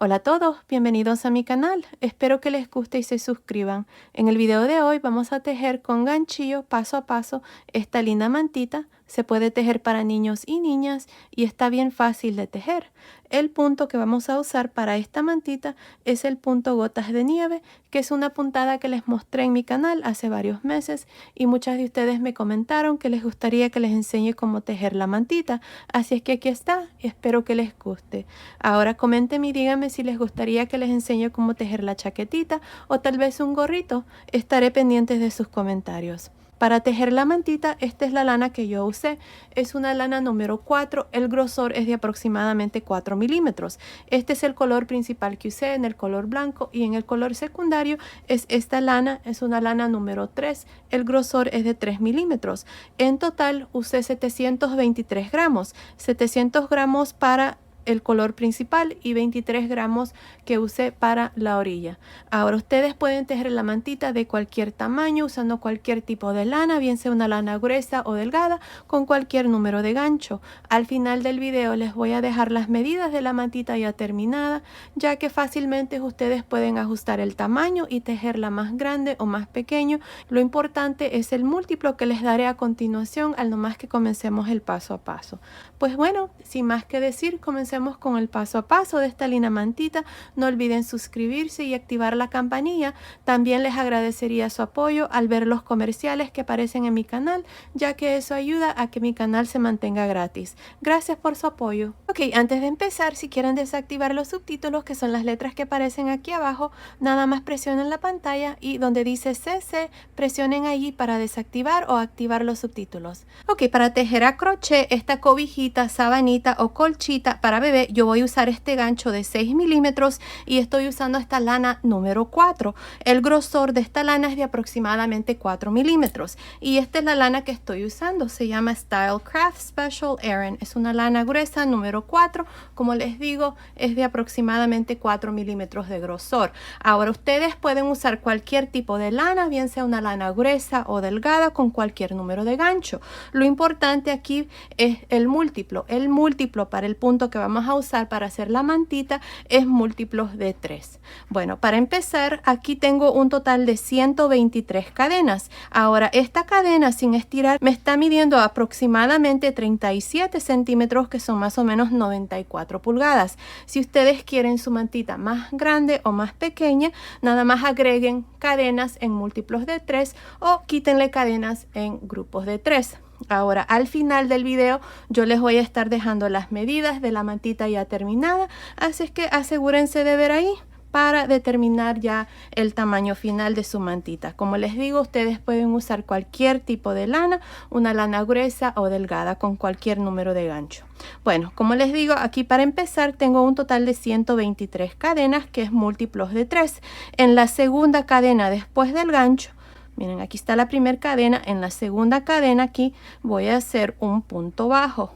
Hola a todos, bienvenidos a mi canal. Espero que les guste y se suscriban. En el video de hoy vamos a tejer con ganchillo paso a paso esta linda mantita. Se puede tejer para niños y niñas y está bien fácil de tejer. El punto que vamos a usar para esta mantita es el punto gotas de nieve, que es una puntada que les mostré en mi canal hace varios meses y muchas de ustedes me comentaron que les gustaría que les enseñe cómo tejer la mantita. Así es que aquí está y espero que les guste. Ahora comenten y díganme si les gustaría que les enseñe cómo tejer la chaquetita o tal vez un gorrito. Estaré pendientes de sus comentarios. Para tejer la mantita, esta es la lana que yo usé. Es una lana número 4. El grosor es de aproximadamente 4 milímetros. Este es el color principal que usé, en el color blanco, y en el color secundario es esta lana. Es una lana número 3. El grosor es de 3 milímetros. En total usé 723 gramos. 700 gramos para el color principal y 23 gramos que usé para la orilla. Ahora ustedes pueden tejer la mantita de cualquier tamaño usando cualquier tipo de lana, bien sea una lana gruesa o delgada, con cualquier número de gancho. Al final del video les voy a dejar las medidas de la mantita ya terminada, ya que fácilmente ustedes pueden ajustar el tamaño y tejerla más grande o más pequeño. Lo importante es el múltiplo que les daré a continuación al nomás que comencemos el paso a paso. Pues bueno, sin más que decir, comencemos con el paso a paso de esta linda mantita. No olviden suscribirse y activar la campanilla. También les agradecería su apoyo al ver los comerciales que aparecen en mi canal, ya que eso ayuda a que mi canal se mantenga gratis. Gracias por su apoyo. Ok, antes de empezar, si quieren desactivar los subtítulos, que son las letras que aparecen aquí abajo, nada más presionen la pantalla y donde dice CC, presionen allí para desactivar o activar los subtítulos. Ok, para tejer a crochet esta cobijita, sabanita o colchita para bebé, yo voy a usar este gancho de 6 milímetros y estoy usando esta lana número 4. El grosor de esta lana es de aproximadamente 4 milímetros y esta es la lana que estoy usando. Se llama Stylecraft Special Aran. Es una lana gruesa número 4. Como les digo, es de aproximadamente 4 milímetros de grosor. Ahora ustedes pueden usar cualquier tipo de lana, bien sea una lana gruesa o delgada, con cualquier número de gancho. Lo importante aquí es el múltiplo. El múltiplo para el punto que vamos a usar para hacer la mantita es múltiplos de 3. Bueno, para empezar, aquí tengo un total de 123 cadenas. Ahora, esta cadena sin estirar me está midiendo aproximadamente 37 centímetros, que son más o menos 94 pulgadas. Si ustedes quieren su mantita más grande o más pequeña, nada más agreguen cadenas en múltiplos de 3 o quítenle cadenas en grupos de 3. Ahora, al final del video yo les voy a estar dejando las medidas de la mantita ya terminada, así es que asegúrense de ver ahí para determinar ya el tamaño final de su mantita. Como les digo, ustedes pueden usar cualquier tipo de lana, una lana gruesa o delgada, con cualquier número de gancho. Bueno, como les digo, aquí para empezar tengo un total de 123 cadenas, que es múltiplos de 3. En la segunda cadena después del gancho, miren, aquí está la primera cadena. En la segunda cadena aquí voy a hacer un punto bajo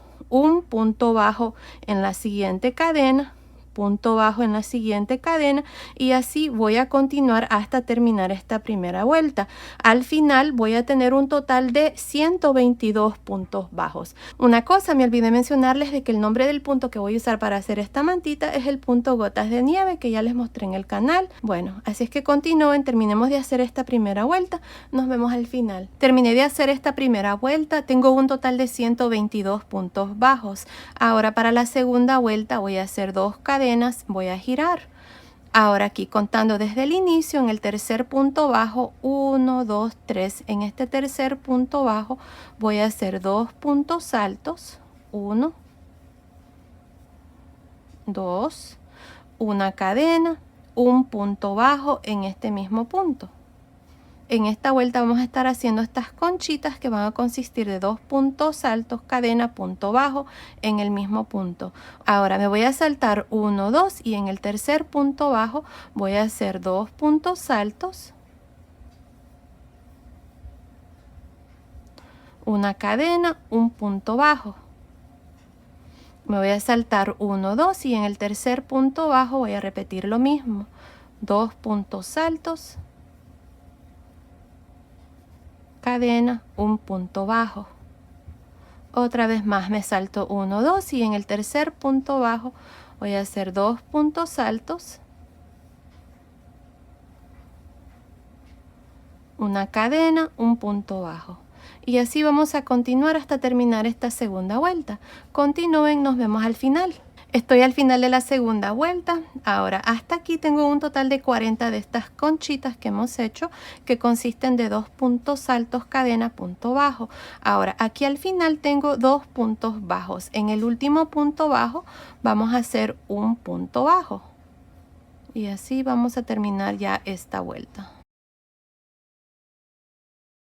en la siguiente cadena, punto bajo en la siguiente cadena, y así voy a continuar hasta terminar esta primera vuelta. Al final voy a tener un total de 122 puntos bajos. Una cosa, me olvidé mencionarles de que el nombre del punto que voy a usar para hacer esta mantita es el punto gotas de nieve, que ya les mostré en el canal. Bueno, así es que continúen, terminemos de hacer esta primera vuelta, nos vemos al final. Terminé de hacer esta primera vuelta, tengo un total de 122 puntos bajos. Ahora para la segunda vuelta voy a hacer 2 cadenas, voy a girar. Ahora aquí contando desde el inicio, en el tercer punto bajo, 1, 2, 3. En este tercer punto bajo voy a hacer 2 puntos altos, 1, 2, una cadena, un punto bajo en este mismo punto. En esta vuelta vamos a estar haciendo estas conchitas que van a consistir de 2 puntos altos, cadena, punto bajo en el mismo punto. Ahora me voy a saltar 1, 2 y en el tercer punto bajo voy a hacer 2 puntos altos, una cadena, un punto bajo. Me voy a saltar 1, 2 y en el tercer punto bajo voy a repetir lo mismo. 2 puntos altos, cadena, un punto bajo. Otra vez más me salto 1, 2 y en el tercer punto bajo Voy a hacer 2 puntos altos, una cadena, un punto bajo. Y así vamos a continuar hasta terminar esta segunda vuelta. Continúen, nos vemos al final. Estoy al final de la segunda vuelta. Ahora hasta aquí tengo un total de 40 de estas conchitas que hemos hecho, que consisten de 2 puntos altos, cadena, punto bajo. Ahora aquí al final tengo 2 puntos bajos. En el último punto bajo vamos a hacer un punto bajo. Y así vamos a terminar ya esta vuelta.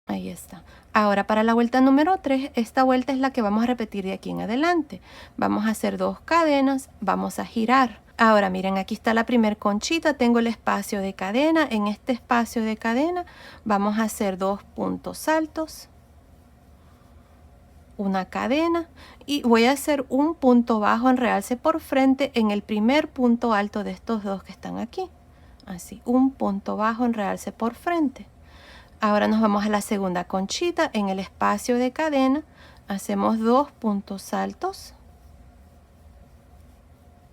Ahí está. Ahora para la vuelta número 3, esta vuelta es la que vamos a repetir de aquí en adelante. Vamos a hacer 2 cadenas, vamos a girar. Ahora miren, aquí está la primer conchita, tengo el espacio de cadena. En este espacio de cadena vamos a hacer 2 puntos altos, una cadena y voy a hacer un punto bajo en realce por frente en el primer punto alto de estos dos que están aquí. Así, un punto bajo en realce por frente. Ahora nos vamos a la segunda conchita. En el espacio de cadena hacemos 2 puntos altos,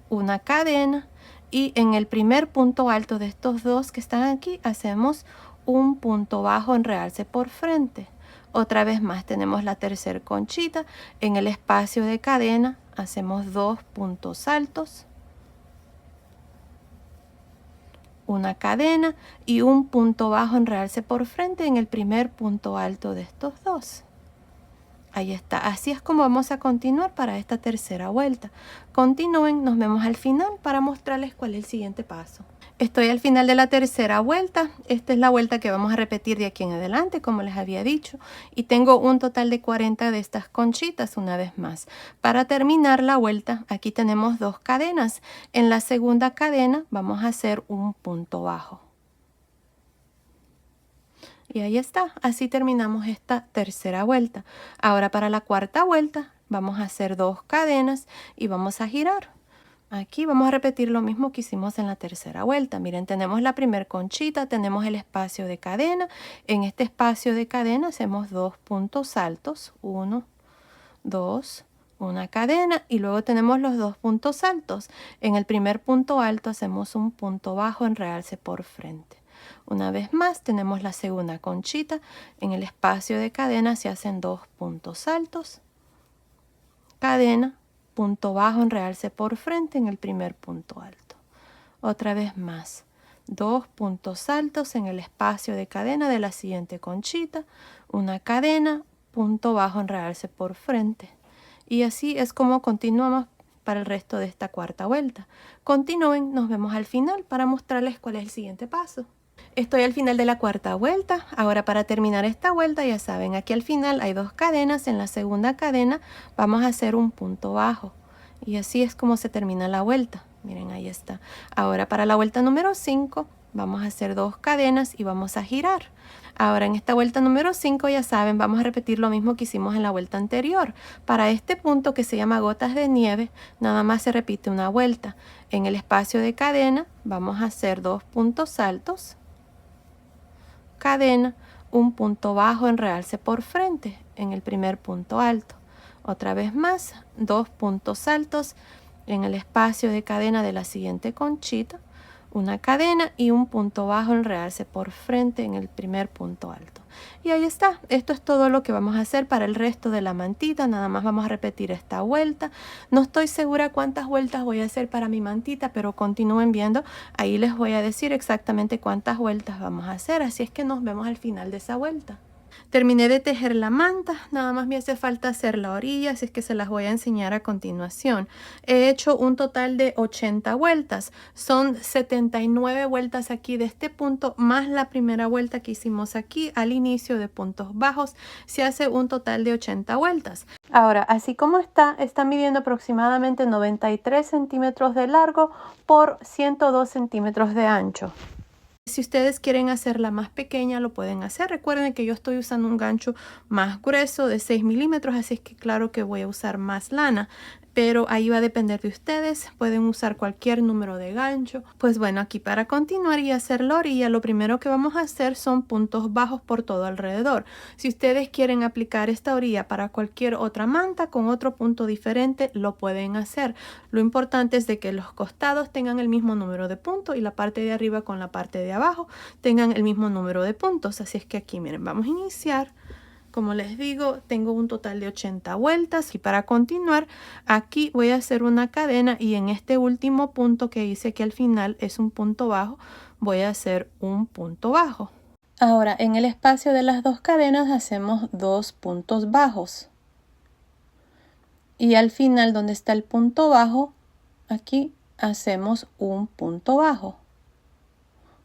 una cadena y en el primer punto alto de estos dos que están aquí hacemos un punto bajo en realce por frente. Otra vez más tenemos la tercera conchita. En el espacio de cadena hacemos 2 puntos altos, una cadena y un punto bajo en realce por frente en el primer punto alto de estos dos. Ahí está. Así es como vamos a continuar para esta tercera vuelta. Continúen, nos vemos al final para mostrarles cuál es el siguiente paso. Estoy al final de la tercera vuelta. Esta es la vuelta que vamos a repetir de aquí en adelante, como les había dicho. Y tengo un total de 40 de estas conchitas una vez más. Para terminar la vuelta, aquí tenemos 2 cadenas. En la segunda cadena vamos a hacer un punto bajo. Y ahí está, así terminamos esta tercera vuelta. Ahora para la cuarta vuelta vamos a hacer 2 cadenas y vamos a girar. Aquí vamos a repetir lo mismo que hicimos en la tercera vuelta. Miren, tenemos la primer conchita, tenemos el espacio de cadena. En este espacio de cadena hacemos 2 puntos altos, 1, 2, una cadena y luego tenemos los 2 puntos altos. En el primer punto alto hacemos un punto bajo en realce por frente. Una vez más tenemos la segunda conchita. En el espacio de cadena se hacen 2 puntos altos, cadena, punto bajo en realce por frente en el primer punto alto. Otra vez más, 2 puntos altos en el espacio de cadena de la siguiente conchita, una cadena, punto bajo en realce por frente. Y así es como continuamos para el resto de esta cuarta vuelta. Continúen, nos vemos al final para mostrarles cuál es el siguiente paso. Estoy al final de la cuarta vuelta. Ahora para terminar esta vuelta, ya saben, aquí al final hay 2 cadenas. En la segunda cadena vamos a hacer un punto bajo. Y así es como se termina la vuelta. Miren, ahí está. Ahora para la vuelta número 5 vamos a hacer 2 cadenas y vamos a girar. Ahora en esta vuelta número 5, ya saben, vamos a repetir lo mismo que hicimos en la vuelta anterior. Para este punto que se llama gotas de nieve, nada más se repite una vuelta. En el espacio de cadena vamos a hacer 2 puntos altos, cadena, un punto bajo en realce por frente en el primer punto alto. Otra vez más, 2 puntos altos en el espacio de cadena de la siguiente conchita, una cadena y un punto bajo en realce por frente en el primer punto alto. Y ahí está. Esto es todo lo que vamos a hacer para el resto de la mantita. Nada más vamos a repetir esta vuelta. No estoy segura cuántas vueltas voy a hacer para mi mantita, pero continúen viendo. Ahí les voy a decir exactamente cuántas vueltas vamos a hacer. Así es que nos vemos al final de esa vuelta. Terminé de tejer la manta, nada más me hace falta hacer la orilla, así es que se las voy a enseñar a continuación. He hecho un total de 80 vueltas, son 79 vueltas aquí de este punto, más la primera vuelta que hicimos aquí al inicio de puntos bajos, se hace un total de 80 vueltas. Ahora, así como está midiendo aproximadamente 93 centímetros de largo por 102 centímetros de ancho. Si ustedes quieren hacerla más pequeña, lo pueden hacer. Recuerden que yo estoy usando un gancho más grueso de 6 milímetros, así es que claro que voy a usar más lana. pero ahí va a depender de ustedes. Pueden usar cualquier número de gancho. Pues bueno, aquí para continuar y hacer la orilla, lo primero que vamos a hacer son puntos bajos por todo alrededor. Si ustedes quieren aplicar esta orilla para cualquier otra manta con otro punto diferente, lo pueden hacer. Lo importante es de que los costados tengan el mismo número de puntos y la parte de arriba con la parte de abajo tengan el mismo número de puntos. Así es que aquí miren, vamos a iniciar. Como les digo, tengo un total de 80 vueltas y para continuar aquí voy a hacer una cadena y en este último punto que hice que al final es un punto bajo, voy a hacer un punto bajo. Ahora en el espacio de las dos cadenas hacemos 2 puntos bajos y al final donde está el punto bajo, aquí hacemos un punto bajo.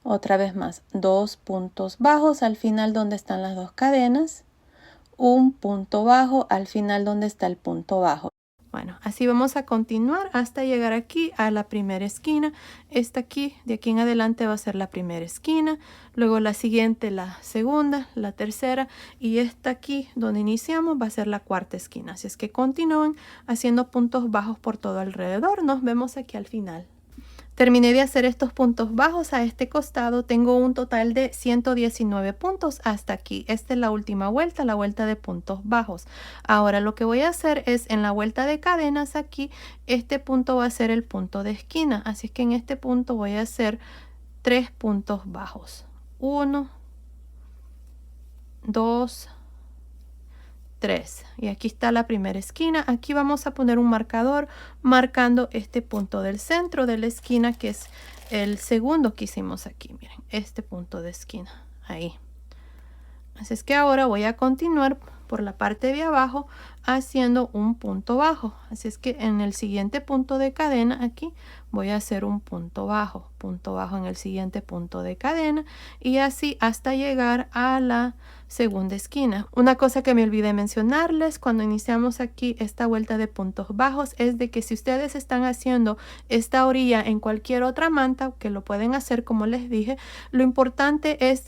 Otra vez más, 2 puntos bajos al final donde están las dos cadenas, un punto bajo al final donde está el punto bajo. Bueno, así vamos a continuar hasta llegar aquí a la primera esquina. Esta aquí, de aquí en adelante va a ser la primera esquina, luego la siguiente, la segunda, la tercera y esta aquí donde iniciamos va a ser la cuarta esquina. Así es que continúen haciendo puntos bajos por todo alrededor. Nos vemos aquí al final. Terminé de hacer estos puntos bajos a este costado. Tengo un total de 119 puntos hasta aquí. Esta es la última vuelta, la vuelta de puntos bajos. Ahora lo que voy a hacer es en la vuelta de cadenas aquí, este punto va a ser el punto de esquina. Así es que en este punto voy a hacer 3 puntos bajos. 1, 2, 3 y aquí está la primera esquina. Aquí vamos a poner un marcador marcando este punto del centro de la esquina que es el segundo que hicimos aquí. Miren, este punto de esquina ahí. Así es que ahora voy a continuar por la parte de abajo haciendo un punto bajo. Así es que en el siguiente punto de cadena aquí voy a hacer un punto bajo en el siguiente punto de cadena y así hasta llegar a la segunda esquina. Una cosa que me olvidé mencionarles cuando iniciamos aquí esta vuelta de puntos bajos es de que si ustedes están haciendo esta orilla en cualquier otra manta, que lo pueden hacer como les dije, lo importante es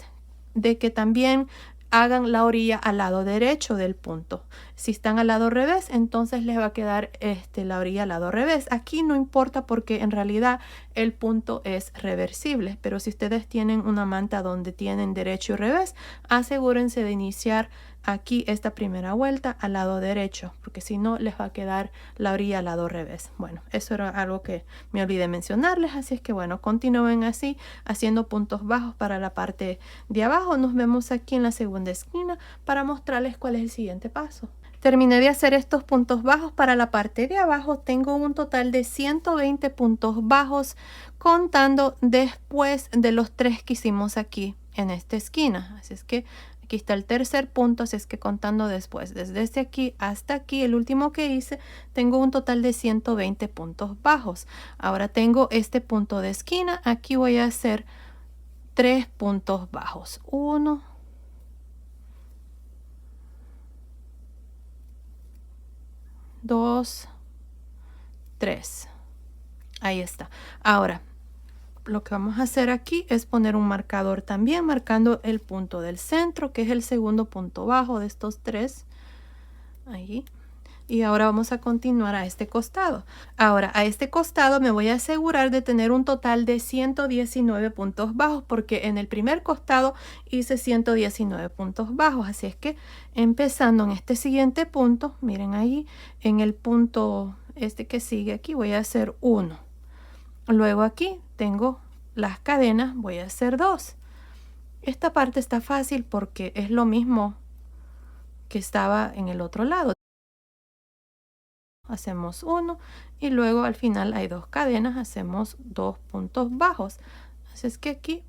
de que también hagan la orilla al lado derecho del punto. Si están al lado revés, entonces les va a quedar la orilla al lado revés. Aquí no importa porque en realidad el punto es reversible, pero si ustedes tienen una manta donde tienen derecho y revés, asegúrense de iniciar aquí esta primera vuelta al lado derecho, porque si no les va a quedar la orilla al lado revés. Bueno, eso era algo que me olvidé mencionarles, así es que bueno, continúen así haciendo puntos bajos para la parte de abajo. Nos vemos aquí en la segunda esquina para mostrarles cuál es el siguiente paso. Terminé de hacer estos puntos bajos para la parte de abajo. Tengo un total de 120 puntos bajos contando después de los 3 que hicimos aquí en esta esquina. Así es que aquí está el tercer punto, así es que contando después, desde este aquí hasta aquí, el último que hice, tengo un total de 120 puntos bajos. Ahora tengo este punto de esquina, aquí voy a hacer 3 puntos bajos. 1, 2, 3. Ahí está. Ahora, lo que vamos a hacer aquí es poner un marcador también, marcando el punto del centro, que es el segundo punto bajo de estos 3. Ahí. Y ahora vamos a continuar a este costado. Ahora, a este costado me voy a asegurar de tener un total de 119 puntos bajos, porque en el primer costado hice 119 puntos bajos. Así es que empezando en este siguiente punto, miren ahí, en el punto que sigue aquí, voy a hacer 1. Luego aquí tengo las cadenas, voy a hacer 2. Esta parte está fácil porque es lo mismo que estaba en el otro lado. Hacemos 1 y luego al final hay 2 cadenas, hacemos 2 puntos bajos. Así es que aquí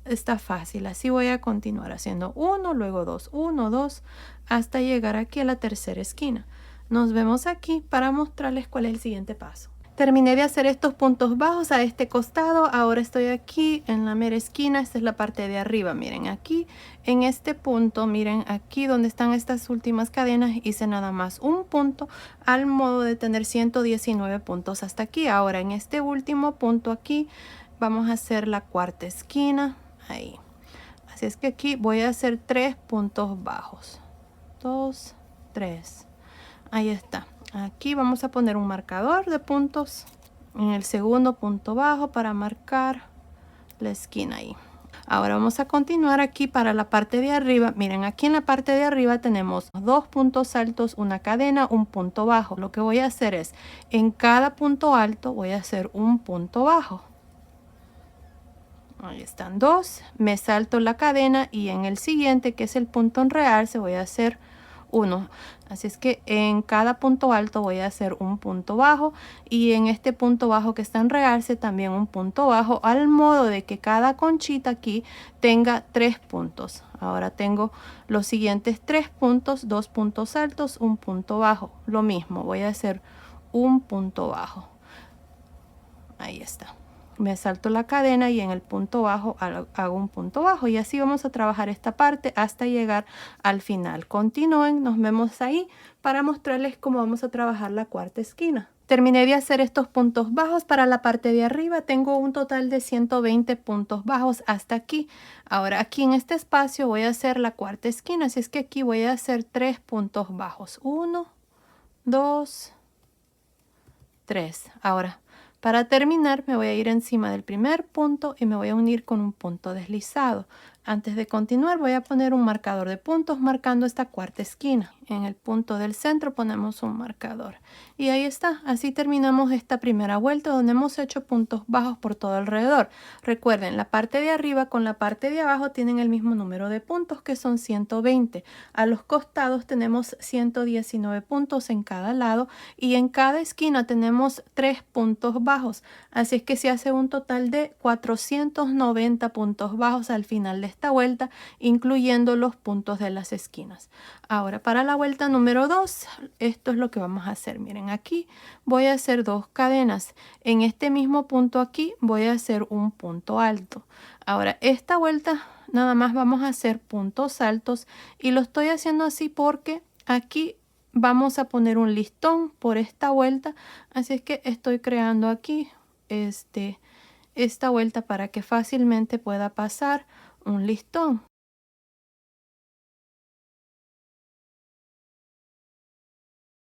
está fácil. Así voy a continuar haciendo 1, luego 2, 1, 2, hasta llegar aquí a la tercera esquina. Nos vemos aquí para mostrarles cuál es el siguiente paso. Terminé de hacer estos puntos bajos a este costado. Ahora estoy aquí en la mera esquina. Esta es la parte de arriba. Miren aquí en este punto. Miren aquí donde están estas últimas cadenas. Hice nada más un punto al modo de tener 119 puntos hasta aquí. Ahora en este último punto aquí vamos a hacer la cuarta esquina. Ahí. Así es que aquí voy a hacer 3 puntos bajos. 2, 3. Ahí está. Aquí vamos a poner un marcador de puntos en el segundo punto bajo para marcar la esquina ahí. Ahora vamos a continuar aquí para la parte de arriba. Miren, aquí en la parte de arriba tenemos 2 puntos altos, una cadena, un punto bajo. Lo que voy a hacer es, en cada punto alto voy a hacer un punto bajo. Ahí están 2, me salto la cadena y en el siguiente, que es el punto en realce, voy a hacer 1. Así es que en cada punto alto voy a hacer un punto bajo y en este punto bajo que está en realce también un punto bajo, al modo de que cada conchita aquí tenga 3 puntos. Ahora tengo los siguientes 3 puntos, 2 puntos altos, un punto bajo. Lo mismo, voy a hacer un punto bajo. Ahí está. Me salto la cadena y en el punto bajo hago un punto bajo y así vamos a trabajar esta parte hasta llegar al final. Continúen, nos vemos ahí para mostrarles cómo vamos a trabajar la cuarta esquina. Terminé de hacer estos puntos bajos para la parte de arriba. Tengo un total de 120 puntos bajos hasta aquí. Ahora aquí en este espacio voy a hacer la cuarta esquina, así es que aquí voy a hacer 3 puntos bajos. 1, 2, 3. Ahora, para terminar, me voy a ir encima del primer punto y me voy a unir con un punto deslizado. Antes de continuar, voy a poner un marcador de puntos marcando esta cuarta esquina. En el punto del centro ponemos un marcador. Y ahí está. Así terminamos esta primera vuelta donde hemos hecho puntos bajos por todo alrededor. Recuerden, la parte de arriba con la parte de abajo tienen el mismo número de puntos, que son 120. A los costados tenemos 119 puntos en cada lado y en cada esquina tenemos 3 puntos bajos. Así es que se hace un total de 490 puntos bajos al final de esta vuelta, incluyendo los puntos de las esquinas. Ahora, para la vuelta número 2, esto es lo que vamos a hacer. Miren, aquí voy a hacer 2 cadenas. En este mismo punto aquí voy a hacer un punto alto. Ahora, esta vuelta nada más vamos a hacer puntos altos y lo estoy haciendo así porque aquí vamos a poner un listón por esta vuelta. Así es que estoy creando aquí esta vuelta para que fácilmente pueda pasar un listón.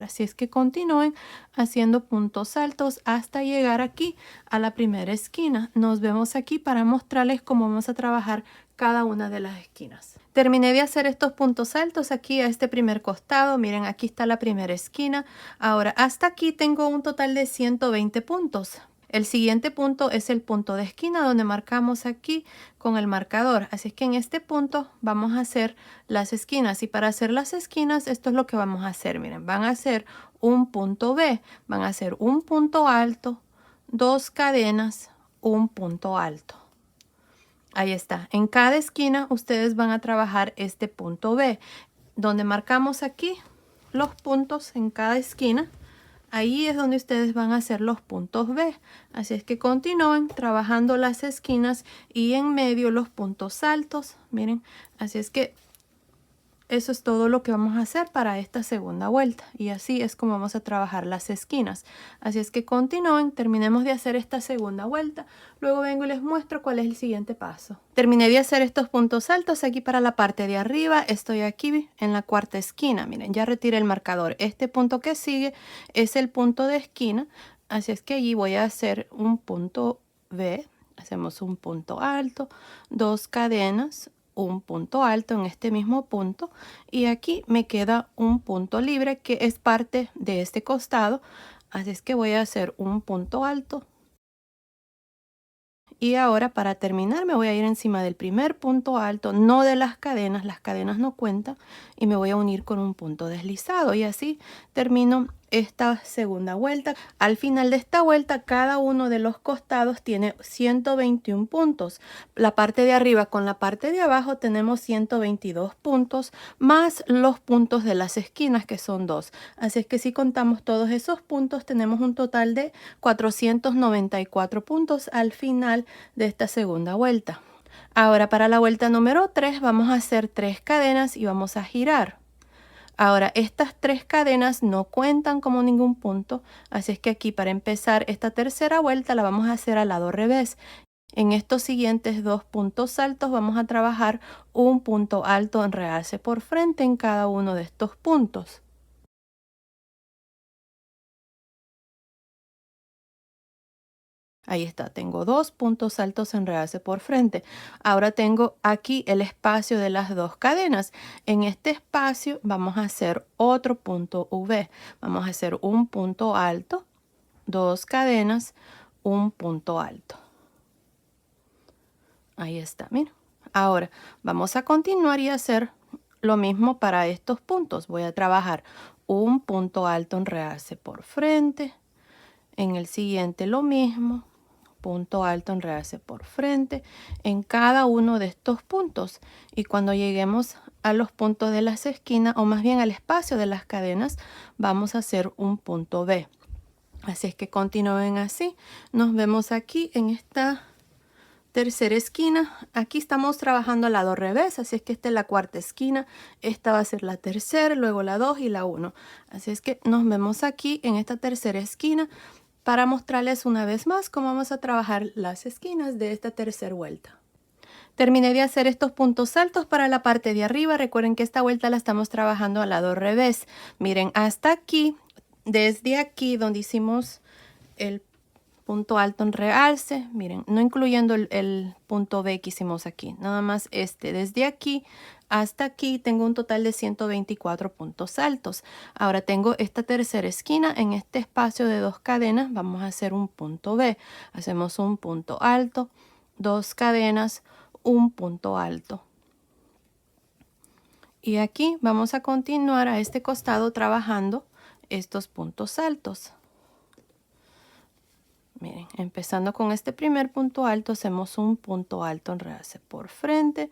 Así es que continúen haciendo puntos altos hasta llegar aquí a la primera esquina. Nos vemos aquí para mostrarles cómo vamos a trabajar cada una de las esquinas. Terminé de hacer estos puntos altos aquí a este primer costado. Miren, aquí está la primera esquina. Ahora, hasta aquí tengo un total de 120 puntos. El siguiente punto es el punto de esquina donde marcamos aquí con el marcador. Así es que en este punto vamos a hacer las esquinas. Y para hacer las esquinas, esto es lo que vamos a hacer. Miren, van a hacer un punto B. Van a hacer un punto alto, 2 cadenas, un punto alto. Ahí está. En cada esquina ustedes van a trabajar este punto B. Donde marcamos aquí los puntos en cada esquina. Ahí es donde ustedes van a hacer los puntos B. Así es que continúen trabajando las esquinas y en medio los puntos altos. Miren, así es que eso es todo lo que vamos a hacer para esta segunda vuelta. Y así es como vamos a trabajar las esquinas. Así es que continúen, terminemos de hacer esta segunda vuelta. Luego vengo y les muestro cuál es el siguiente paso. Terminé de hacer estos puntos altos aquí para la parte de arriba. Estoy aquí en la cuarta esquina. Miren, ya retiré el marcador. Este punto que sigue es el punto de esquina. Así es que allí voy a hacer un punto B. Hacemos un punto alto, 2 cadenas, un punto alto en este mismo punto y aquí me queda un punto libre que es parte de este costado. Así es que voy a hacer un punto alto. Y ahora para terminar me voy a ir encima del primer punto alto, no de las cadenas no cuentan, y me voy a unir con un punto deslizado y así termino esta segunda vuelta. Al final de esta vuelta cada uno de los costados tiene 121 puntos. La parte de arriba con la parte de abajo tenemos 122 puntos más los puntos de las esquinas que son 2. Así es que si contamos todos esos puntos tenemos un total de 494 puntos al final de esta segunda vuelta. Ahora para la vuelta número 3 vamos a hacer 3 cadenas y vamos a girar. Ahora, estas 3 cadenas no cuentan como ningún punto, así es que aquí para empezar esta tercera vuelta la vamos a hacer al lado revés. En estos siguientes 2 puntos altos vamos a trabajar un punto alto en realce por frente en cada uno de estos puntos. Ahí está, tengo 2 puntos altos en realce por frente. Ahora tengo aquí el espacio de las 2 cadenas. En este espacio vamos a hacer otro punto V. Vamos a hacer un punto alto, 2 cadenas, un punto alto. Ahí está, mira. Ahora vamos a continuar y hacer lo mismo para estos puntos. Voy a trabajar un punto alto en realce por frente. En el siguiente lo mismo, punto alto en realce por frente en cada uno de estos puntos. Y cuando lleguemos a los puntos de las esquinas, o más bien al espacio de las cadenas, vamos a hacer un punto B. Así es que continúen así. Nos vemos aquí en esta tercera esquina. Aquí estamos trabajando al lado revés, así es que esta es la cuarta esquina, esta va a ser la tercera, luego la 2 y la 1. Así es que nos vemos aquí en esta tercera esquina para mostrarles una vez más cómo vamos a trabajar las esquinas de esta tercera vuelta. Terminé de hacer estos puntos altos para la parte de arriba. Recuerden que esta vuelta la estamos trabajando al lado revés. Miren, hasta aquí, desde aquí donde hicimos el punto alto en realce, miren, no incluyendo el punto B que hicimos aquí, nada más desde aquí hasta aquí tengo un total de 124 puntos altos. Ahora tengo esta tercera esquina, en este espacio de 2 cadenas vamos a hacer un punto B, hacemos un punto alto, 2 cadenas, un punto alto. Y aquí vamos a continuar a este costado trabajando estos puntos altos. Miren, empezando con este primer punto alto, hacemos un punto alto en realce por frente,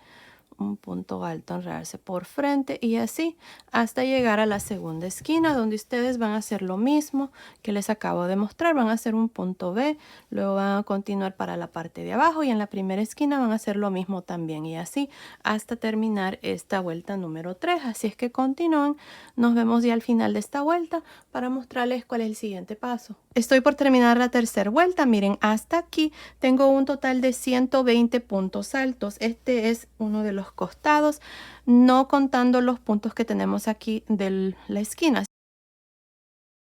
un punto alto en realce por frente y así hasta llegar a la segunda esquina donde ustedes van a hacer lo mismo que les acabo de mostrar. Van a hacer un punto B, luego van a continuar para la parte de abajo y en la primera esquina van a hacer lo mismo también y así hasta terminar esta vuelta número 3. Así es que continúen. Nos vemos ya al final de esta vuelta para mostrarles cuál es el siguiente paso. Estoy por terminar la tercera vuelta. Miren, hasta aquí tengo un total de 120 puntos altos. Este es uno de los costados, no contando los puntos que tenemos aquí de la esquina.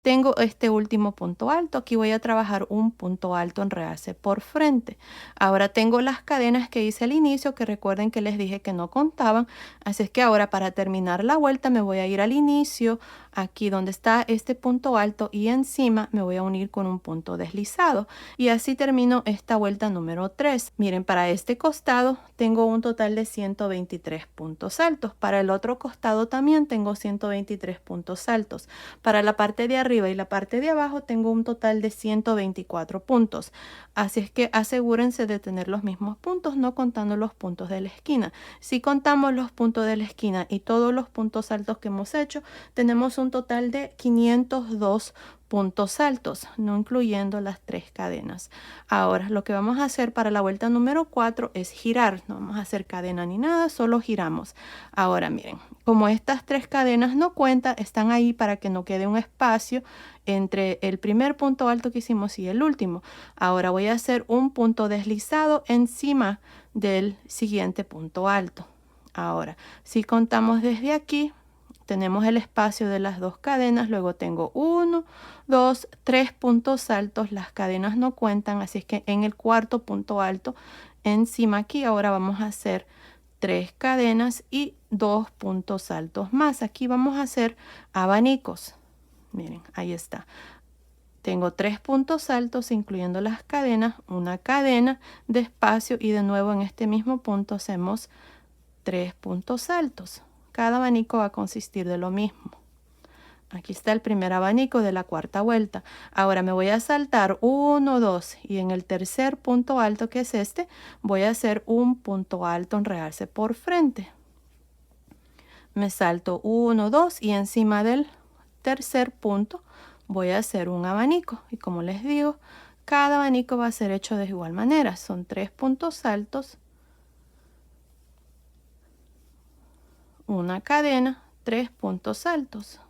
Tengo este último punto alto, aquí voy a trabajar un punto alto en realce por frente. Ahora tengo las cadenas que hice al inicio, que recuerden que les dije que no contaban, así es que ahora para terminar la vuelta me voy a ir al inicio, aquí donde está este punto alto y encima me voy a unir con un punto deslizado y así termino esta vuelta número 3. Miren, para este costado tengo un total de 123 puntos altos, para el otro costado también tengo 123 puntos altos, para la parte de arriba y la parte de abajo tengo un total de 124 puntos. Así es que asegúrense de tener los mismos puntos, no contando los puntos de la esquina. Si contamos los puntos de la esquina y todos los puntos altos que hemos hecho, tenemos un total de 502 puntos altos, no incluyendo las 3 cadenas. Ahora, lo que vamos a hacer para la vuelta número 4 es girar. No vamos a hacer cadena ni nada, solo giramos. Ahora, miren, como estas 3 cadenas no cuentan, están ahí para que no quede un espacio entre el primer punto alto que hicimos y el último. Ahora voy a hacer un punto deslizado encima del siguiente punto alto. Ahora, si contamos desde aquí, tenemos el espacio de las 2 cadenas, luego tengo 1, 2, 3 puntos altos, las cadenas no cuentan, así es que en el cuarto punto alto, encima aquí, ahora vamos a hacer 3 cadenas y 2 puntos altos más. Aquí vamos a hacer abanicos. Miren, ahí está. Tengo 3 puntos altos, incluyendo las cadenas, una cadena de espacio y de nuevo en este mismo punto hacemos 3 puntos altos. Cada abanico va a consistir de lo mismo. Aquí está el primer abanico de la cuarta vuelta. Ahora me voy a saltar 1, 2 y en el tercer punto alto, que es este, voy a hacer un punto alto en realce por frente. Me salto 1, 2 y encima del tercer punto voy a hacer un abanico. Y como les digo, cada abanico va a ser hecho de igual manera. Son 3 puntos altos, una cadena, 3 puntos altos.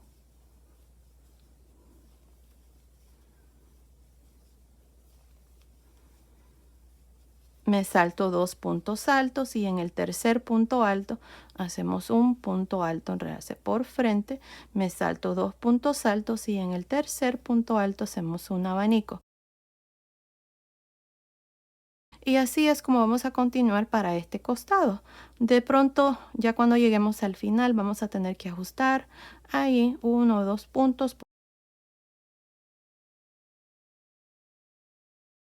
Me salto 2 puntos altos y en el tercer punto alto hacemos un punto alto en realce por frente. Me salto 2 puntos altos y en el tercer punto alto hacemos un abanico. Y así es como vamos a continuar para este costado. De pronto, ya cuando lleguemos al final, vamos a tener que ajustar ahí 1 o 2 puntos.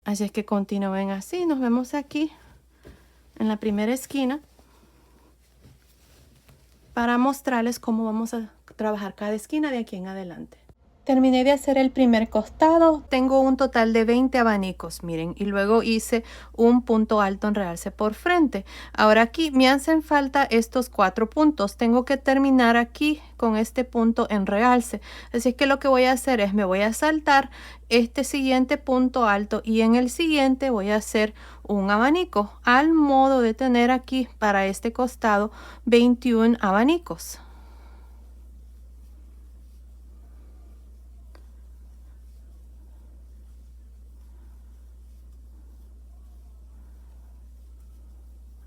Así es que continúen así. Nos vemos aquí en la primera esquina para mostrarles cómo vamos a trabajar cada esquina de aquí en adelante. Terminé de hacer el primer costado, tengo un total de 20 abanicos, miren, y luego hice un punto alto en realce por frente. Ahora aquí me hacen falta estos 4 puntos, tengo que terminar aquí con este punto en realce. Así es que lo que voy a hacer es, me voy a saltar este siguiente punto alto y en el siguiente voy a hacer un abanico, al modo de tener aquí para este costado 21 abanicos.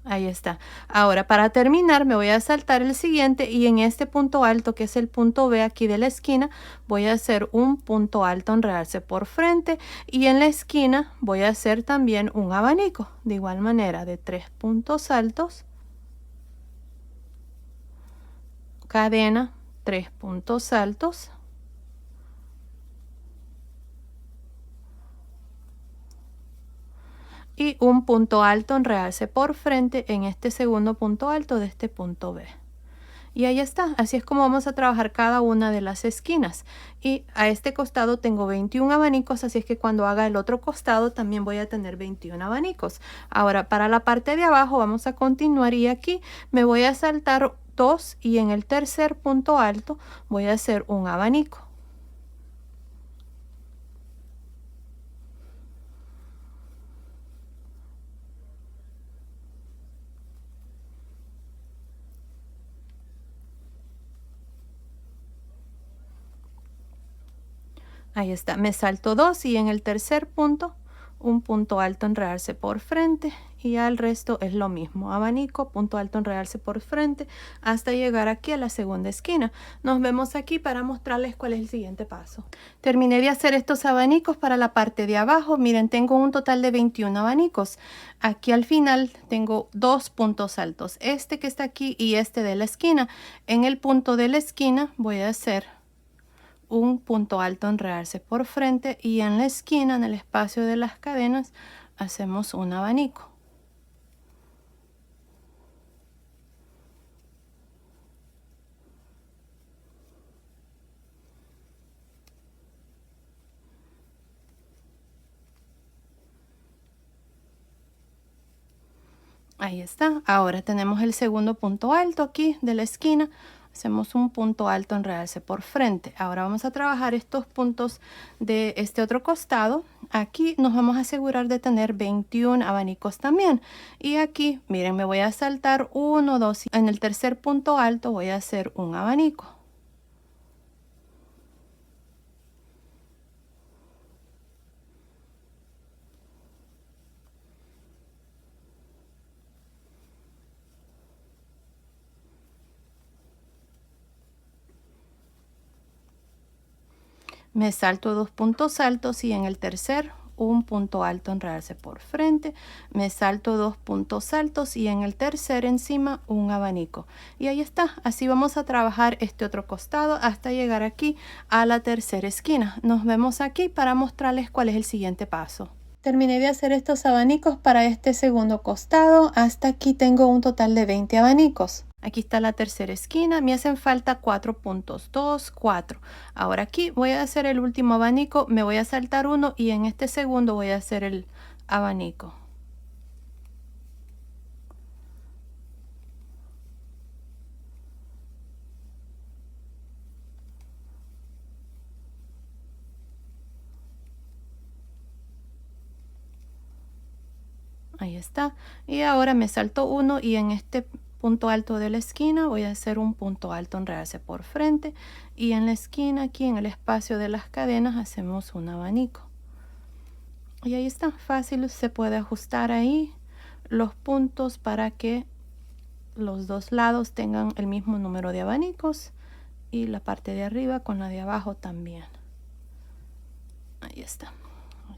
Ahí está. Ahora para terminar me voy a saltar el siguiente y en este punto alto que es el punto B aquí de la esquina voy a hacer un punto alto en realce por frente y en la esquina voy a hacer también un abanico de igual manera de 3 puntos altos, cadena, 3 puntos altos y un punto alto en realce por frente en este segundo punto alto de este punto B. Y ahí está, así es como vamos a trabajar cada una de las esquinas. Y a este costado tengo 21 abanicos, así es que cuando haga el otro costado también voy a tener 21 abanicos. Ahora para la parte de abajo vamos a continuar y aquí me voy a saltar 2 y en el tercer punto alto voy a hacer un abanico. Ahí está, me salto 2 y en el tercer punto un punto alto en realce por frente y al resto es lo mismo, abanico, punto alto en realce por frente hasta llegar aquí a la segunda esquina. Nos vemos aquí para mostrarles cuál es el siguiente paso. Terminé de hacer estos abanicos para la parte de abajo. Miren, tengo un total de 21 abanicos. Aquí al final tengo 2 puntos altos, este que está aquí y este de la esquina. En el punto de la esquina voy a hacer un punto alto en realce por frente y en la esquina, en el espacio de las cadenas, hacemos un abanico. Ahí está. Ahora tenemos el segundo punto alto aquí de la esquina. Hacemos un punto alto en realce por frente. Ahora vamos a trabajar estos puntos de este otro costado. Aquí nos vamos a asegurar de tener 21 abanicos también. Y aquí, miren, me voy a saltar 1, 2. En el tercer punto alto voy a hacer un abanico. Me salto 2 puntos altos y en el tercer un punto alto en realce por frente, me salto 2 puntos altos y en el tercer encima un abanico. Y ahí está, así vamos a trabajar este otro costado hasta llegar aquí a la tercera esquina. Nos vemos aquí para mostrarles cuál es el siguiente paso. Terminé de hacer estos abanicos para este segundo costado. Hasta aquí tengo un total de 20 abanicos. Aquí está la tercera esquina. Me hacen falta 4 puntos. 2, 4. Ahora aquí voy a hacer el último abanico. Me voy a saltar uno y en este segundo voy a hacer el abanico. Ahí está. Y ahora me salto uno y en este punto alto de la esquina voy a hacer un punto alto en realce por frente y en la esquina aquí en el espacio de las cadenas hacemos un abanico. Y ahí está, fácil, se puede ajustar ahí los puntos para que los dos lados tengan el mismo número de abanicos y la parte de arriba con la de abajo también. Ahí está.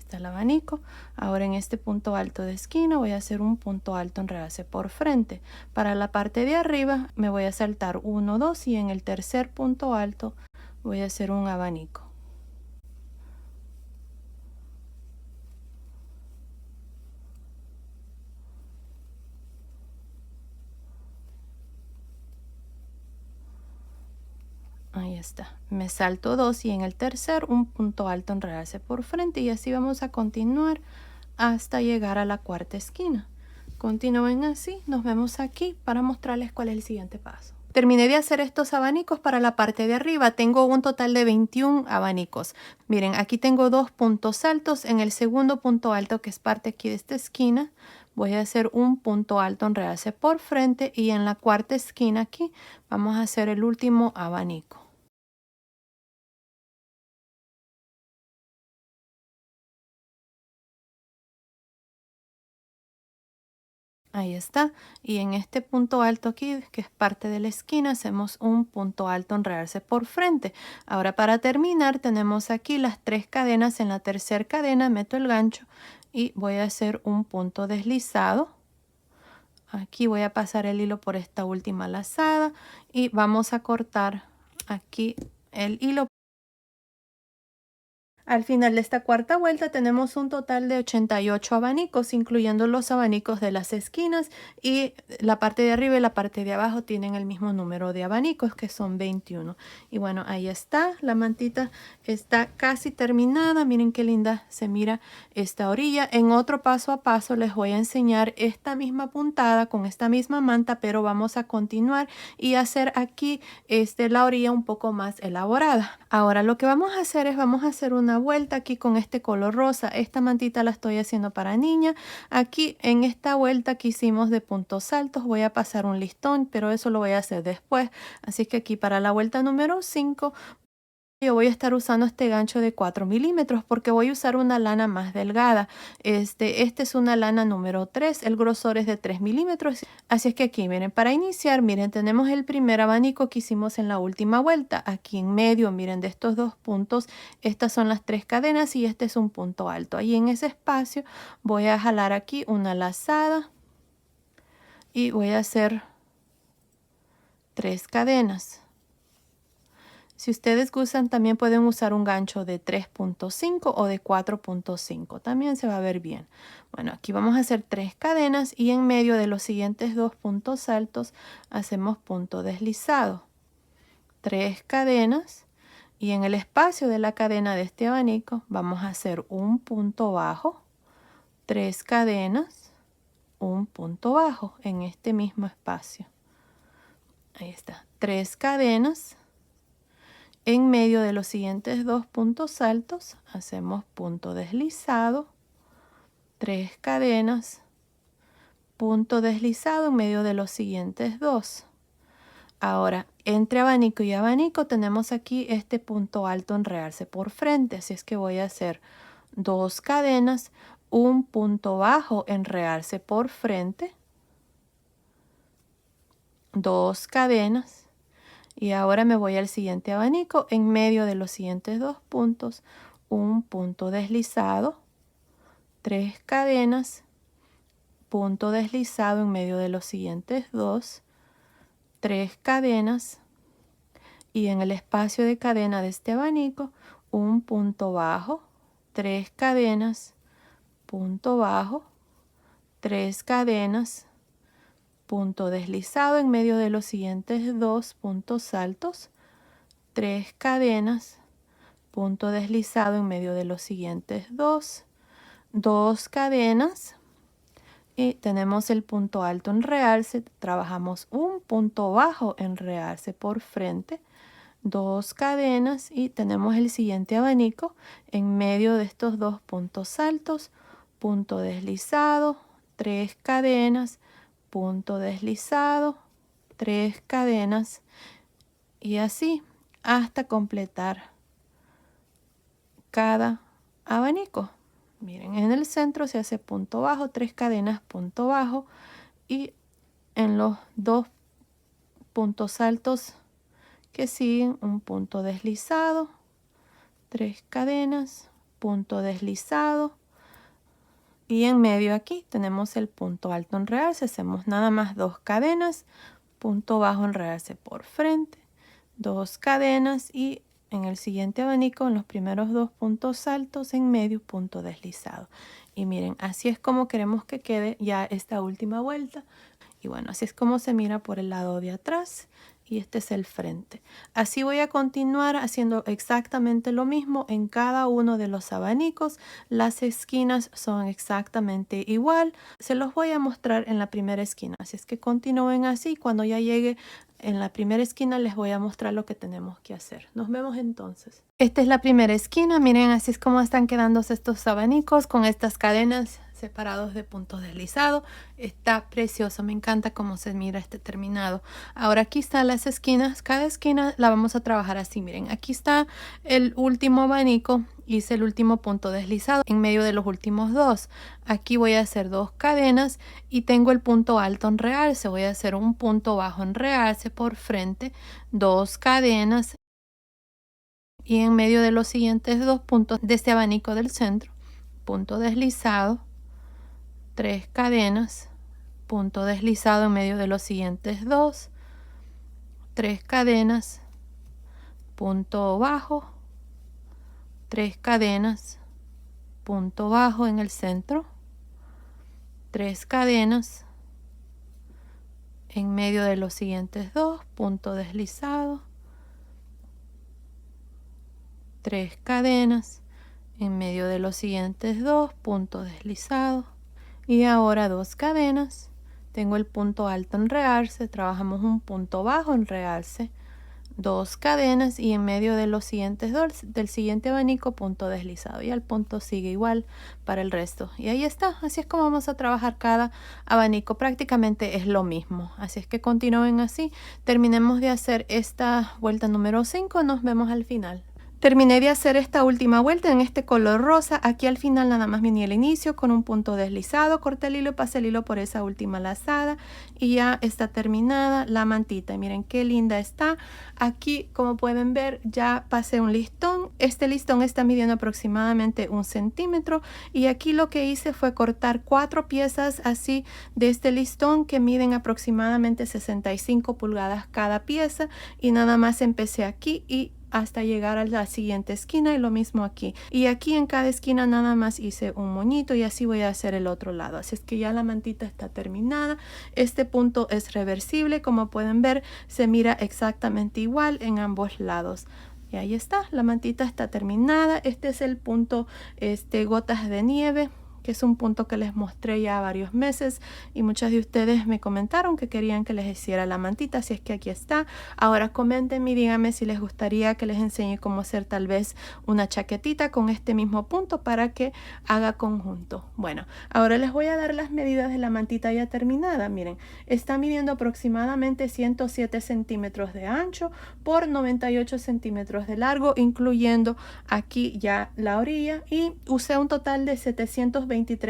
está el abanico. Ahora en este punto alto de esquina voy a hacer un punto alto en realce por frente. Para la parte de arriba me voy a saltar 1, 2 y en el tercer punto alto voy a hacer un abanico. Ahí está, me salto 2 y en el tercer un punto alto en realce por frente y así vamos a continuar hasta llegar a la cuarta esquina. Continúen así, nos vemos aquí para mostrarles cuál es el siguiente paso. Terminé de hacer estos abanicos para la parte de arriba. Tengo un total de 21 abanicos. Miren, aquí tengo 2 puntos altos. En el segundo punto alto, que es parte aquí de esta esquina, voy a hacer un punto alto en realce por frente y en la cuarta esquina aquí vamos a hacer el último abanico. Ahí está. Y en este punto alto aquí, que es parte de la esquina, hacemos un punto alto en realce por frente. Ahora para terminar tenemos aquí las 3 cadenas. En la tercera cadena meto el gancho y voy a hacer un punto deslizado. Aquí voy a pasar el hilo por esta última lazada y vamos a cortar aquí el hilo. Al final de esta cuarta vuelta tenemos un total de 88 abanicos, incluyendo los abanicos de las esquinas, y la parte de arriba y la parte de abajo tienen el mismo número de abanicos, que son 21. Y bueno, ahí está, la mantita está casi terminada. Miren qué linda se mira esta orilla. En otro paso a paso les voy a enseñar esta misma puntada con esta misma manta, pero vamos a continuar y hacer aquí la orilla un poco más elaborada. Ahora lo que vamos a hacer es vamos a hacer una vuelta aquí con este color rosa. Esta mantita la estoy haciendo para niña. Aquí en esta vuelta que hicimos de puntos altos voy a pasar un listón, pero eso lo voy a hacer después. Así que aquí para la vuelta número 5 yo voy a estar usando este gancho de 4 milímetros porque voy a usar una lana más delgada. Este es una lana número 3, el grosor es de 3 milímetros. Así es que aquí, miren, para iniciar, miren, tenemos el primer abanico que hicimos en la última vuelta. Aquí en medio, miren, de estos 2 puntos, estas son las 3 cadenas y este es un punto alto. Ahí en ese espacio voy a jalar aquí una lazada y voy a hacer 3 cadenas. Si ustedes gustan, también pueden usar un gancho de 3.5 o de 4.5. También se va a ver bien. Bueno, aquí vamos a hacer 3 cadenas y en medio de los siguientes 2 puntos altos hacemos punto deslizado. 3 cadenas y en el espacio de la cadena de este abanico vamos a hacer un punto bajo, 3 cadenas, un punto bajo en este mismo espacio. Ahí está, 3 cadenas. En medio de los siguientes 2 puntos altos hacemos punto deslizado, 3 cadenas, punto deslizado en medio de los siguientes 2. Ahora, entre abanico y abanico tenemos aquí este punto alto en realce por frente, así es que voy a hacer 2 cadenas, un punto bajo en realce por frente, 2 cadenas. Y ahora me voy al siguiente abanico, en medio de los siguientes 2 puntos, un punto deslizado, 3 cadenas, punto deslizado en medio de los siguientes 2, 3 cadenas y en el espacio de cadena de este abanico, un punto bajo, 3 cadenas, punto bajo, 3 cadenas, punto deslizado en medio de los siguientes 2 puntos altos, 3 cadenas, punto deslizado en medio de los siguientes 2, 2 cadenas y tenemos el punto alto en realce. Trabajamos un punto bajo en realce por frente, 2 cadenas y tenemos el siguiente abanico en medio de estos 2 puntos altos, punto deslizado, 3 cadenas, punto deslizado, 3 cadenas y así hasta completar cada abanico. Miren, en el centro se hace punto bajo, 3 cadenas, punto bajo y en los 2 puntos altos que siguen un punto deslizado, 3 cadenas, punto deslizado, Y en medio aquí tenemos el punto alto en realce. Hacemos nada más 2 cadenas, punto bajo en realce por frente, 2 cadenas y en el siguiente abanico, en los primeros 2 puntos altos, en medio punto deslizado. Y miren, así es como queremos que quede ya esta última vuelta. Y bueno, así es como se mira por el lado de atrás. Y este es el frente. Así voy a continuar haciendo exactamente lo mismo en cada uno de los abanicos. Las esquinas son exactamente igual. Se los voy a mostrar en la primera esquina. Así es que continúen así. Cuando ya llegue en la primera esquina les voy a mostrar lo que tenemos que hacer. Nos vemos entonces. Esta es la primera esquina. Miren, así es como están quedando estos abanicos con estas cadenas separados de puntos deslizados. Está precioso, me encanta cómo se mira este terminado. Ahora aquí están las esquinas, cada esquina la vamos a trabajar así. Miren, aquí está el último abanico, hice el último punto deslizado en medio de los últimos 2. Aquí voy a hacer 2 cadenas y tengo el punto alto en realce. Voy a hacer un punto bajo en realce por frente, 2 cadenas y en medio de los siguientes 2 puntos de este abanico del centro, punto deslizado, 3 cadenas, punto deslizado en medio de los siguientes 2, 3 cadenas, punto bajo, 3 cadenas, punto bajo en el centro, 3 cadenas, en medio de los siguientes 2, punto deslizado, 3 cadenas, en medio de los siguientes 2, punto deslizado. Y ahora 2 cadenas, tengo el punto alto en realce, trabajamos un punto bajo en realce, 2 cadenas y en medio de los siguientes 2 del siguiente abanico punto deslizado, y el punto sigue igual para el resto. Y ahí está, así es como vamos a trabajar cada abanico, prácticamente es lo mismo. Así es que continúen así, terminemos de hacer esta vuelta número 5, nos vemos al final. Terminé de hacer esta última vuelta en este color rosa. Aquí al final nada más vine al inicio con un punto deslizado, corté el hilo y pasé el hilo por esa última lazada y ya está terminada la mantita. Y miren qué linda está. Aquí, como pueden ver, ya pasé un listón. Este listón está midiendo aproximadamente 1 centímetro y aquí lo que hice fue cortar 4 piezas así de este listón que miden aproximadamente 65 pulgadas cada pieza, y nada más empecé aquí y hasta llegar a la siguiente esquina, y lo mismo aquí. Y aquí en cada esquina nada más hice un moñito, y así voy a hacer el otro lado. Así es que ya la mantita está terminada. Este punto es reversible, como pueden ver se mira exactamente igual en ambos lados. Y ahí está, la mantita está terminada. Este es el punto gotas de nieve, que es un punto que les mostré ya varios meses y muchas de ustedes me comentaron que querían que les hiciera la mantita, así es que aquí está. Ahora coméntenme y díganme si les gustaría que les enseñe cómo hacer tal vez una chaquetita con este mismo punto para que haga conjunto. Bueno, ahora les voy a dar las medidas de la mantita ya terminada. Miren, está midiendo aproximadamente 107 centímetros de ancho por 98 centímetros de largo, incluyendo aquí ya la orilla, y usé un total de 723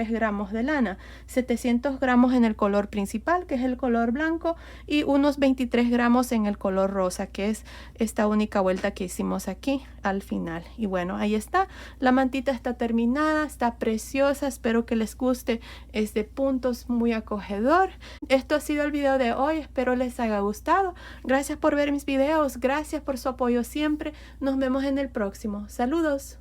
gramos de lana, 700 gramos en el color principal, que es el color blanco, y unos 23 gramos en el color rosa, que es esta única vuelta que hicimos aquí al final. Y bueno, ahí está, la mantita está terminada, está preciosa, espero que les guste, es de puntos, muy acogedor. Esto ha sido el video de hoy, espero les haya gustado. Gracias por ver mis videos, gracias por su apoyo siempre, nos vemos en el próximo. Saludos.